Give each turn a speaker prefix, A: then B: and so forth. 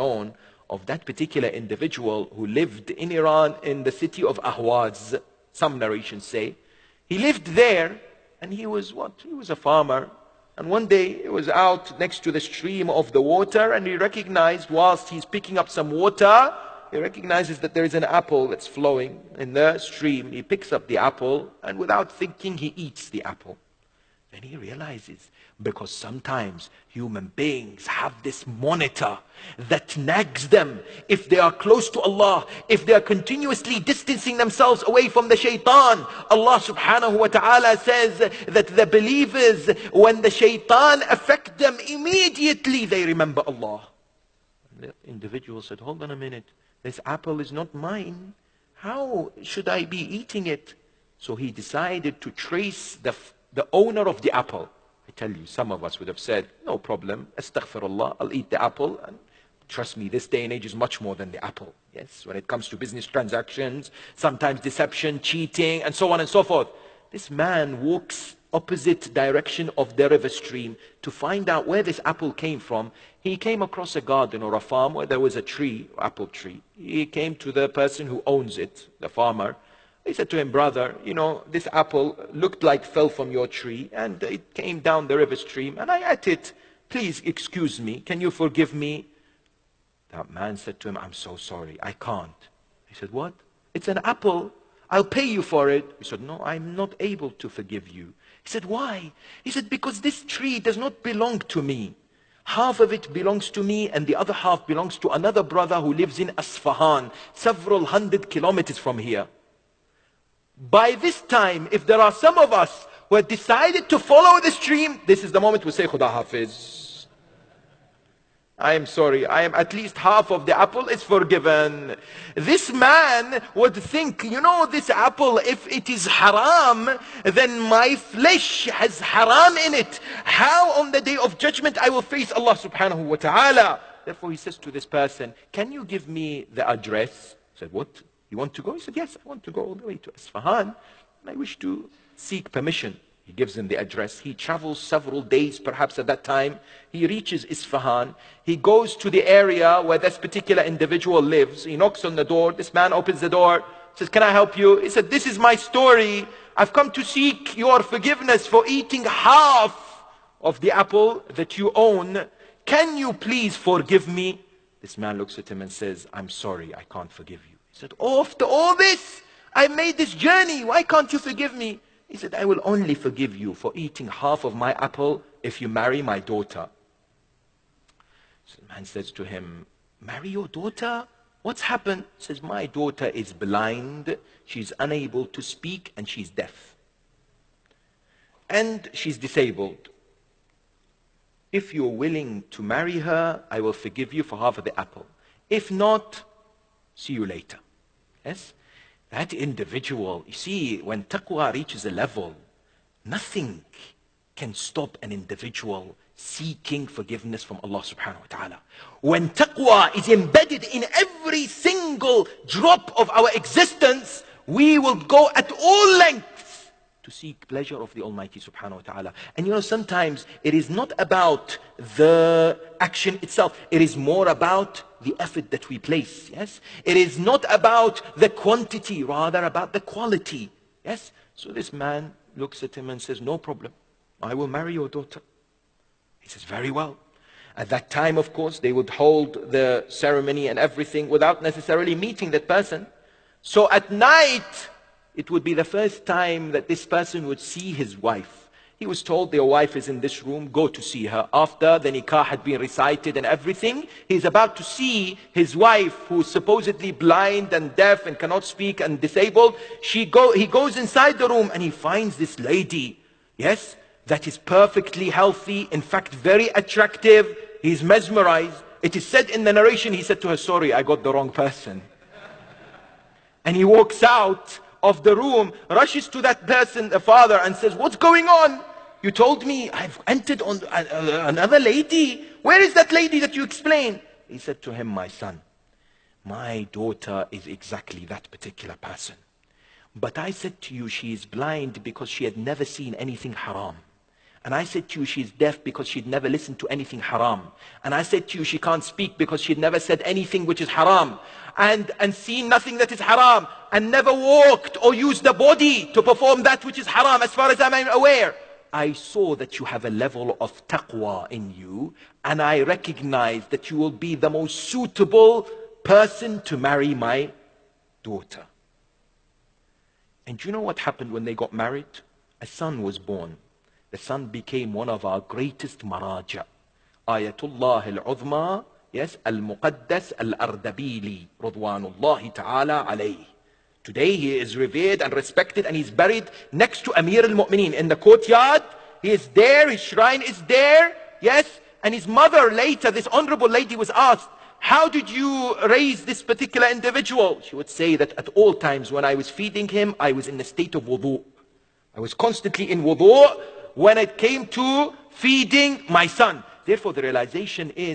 A: known of that particular individual who lived in Iran in the city of Ahwaz, some narrations say. He lived there and he was what? He was a farmer. And one day he was out next to the stream of the water and he recognized, whilst he's picking up some water, he recognizes that there is an apple that's flowing in the stream. He picks up the apple and without thinking he eats the apple. Then he realizes, because sometimes human beings have this monitor that nags them if they are close to Allah, if they are continuously distancing themselves away from the shaitan. Allah subhanahu wa ta'ala says that the believers, when the shaitan affect them, immediately they remember Allah. And the individual said, hold on a minute, this apple is not mine. How should I be eating it? So he decided to trace the owner of the apple. I tell you, some of us would have said, no problem, astaghfirullah, I'll eat the apple. And trust me, this day and age is much more than the apple. Yes, when it comes to business transactions, sometimes deception, cheating, and so on and so forth. This man walks opposite direction of the river stream to find out where this apple came from. He came across a garden or a farm where there was a tree, apple tree. He came to the person who owns it, the farmer. He said to him, brother, you know, this apple looked like fell from your tree and it came down the river stream and I ate it. Please excuse me. Can you forgive me? That man said to him, I'm so sorry. I can't. He said, what? It's an apple. I'll pay you for it. He said, no, I'm not able to forgive you. He said, why? He said, because this tree does not belong to me. Half of it belongs to me and the other half belongs to another brother who lives in Asfahan, several 100 kilometers from here. By this time, if there are some of us who have decided to follow the stream, this is the moment we say, Khuda Hafiz. I am sorry, I am at least half of the apple is forgiven. This man would think, you know, this apple, if it is haram, then my flesh has haram in it. How on the day of judgment I will face Allah subhanahu wa ta'ala? Therefore he says to this person, can you give me the address? He said, what? You want to go? He said, yes, I want to go all the way to Isfahan. And I wish to seek permission. He gives him the address. He travels several days, perhaps at that time. He reaches Isfahan. He goes to the area where this particular individual lives. He knocks on the door. This man opens the door, says, can I help you? He said, this is my story. I've come to seek your forgiveness for eating half of the apple that you own. Can you please forgive me? This man looks at him and says, I'm sorry, I can't forgive you. He said, oh, after all this, I made this journey. Why can't you forgive me? He said, I will only forgive you for eating half of my apple if you marry my daughter. So the man says to him, marry your daughter? What's happened? He says, my daughter is blind. She's unable to speak and she's deaf. And she's disabled. If you're willing to marry her, I will forgive you for half of the apple. If not, see you later. Yes? That individual, you see, when taqwa reaches a level, nothing can stop an individual seeking forgiveness from Allah subhanahu wa ta'ala. When taqwa is embedded in every single drop of our existence, we will go at all lengths to seek pleasure of the Almighty subhanahu wa ta'ala. And you know, sometimes it is not about the action itself. It is more about the effort that we place. Yes, it is not about the quantity, rather about the quality. Yes, so this man looks at him and says, no problem, I will marry your daughter. He says, very well. At that time, of course, they would hold the ceremony and everything without necessarily meeting that person. So at night, it would be the first time that this person would see his wife. He was told, your wife is in this room, go to see her. After the nikah had been recited and everything, he's about to see his wife, who is supposedly blind and deaf and cannot speak and disabled. He goes inside the room and he finds this lady, yes, that is perfectly healthy, in fact very attractive. He's mesmerized. It is said in the narration, he said to her, sorry, I got the wrong person. And he walks out of the room, rushes to that person, the father, and says, what's going on? You told me I've entered on another lady. Where is that lady that you explained? He said to him, my son, my daughter is exactly that particular person. But I said to you, she is blind because she had never seen anything haram. And I said to you, she's deaf because she'd never listened to anything haram. And I said to you, she can't speak because she'd never said anything which is haram. And seen nothing that is haram. And never walked or used the body to perform that which is haram, as far as I'm aware. I saw that you have a level of taqwa in you. And I recognize that you will be the most suitable person to marry my daughter. And do you know what happened when they got married? A son was born. The son became one of our greatest maraja. Ayatollah al-Uzma, yes, Al-Moqaddas Ardebeli, Radwanullahi ta'ala alayhi. Today he is revered and respected, and he's buried next to Amir al-Mu'mineen in the courtyard. He is there, his shrine is there, yes. And his mother later, this honorable lady, was asked, how did you raise this particular individual? She would say that at all times when I was feeding him, I was in a state of wudu. I was constantly in wudu when it came to feeding my son. Therefore, the realization is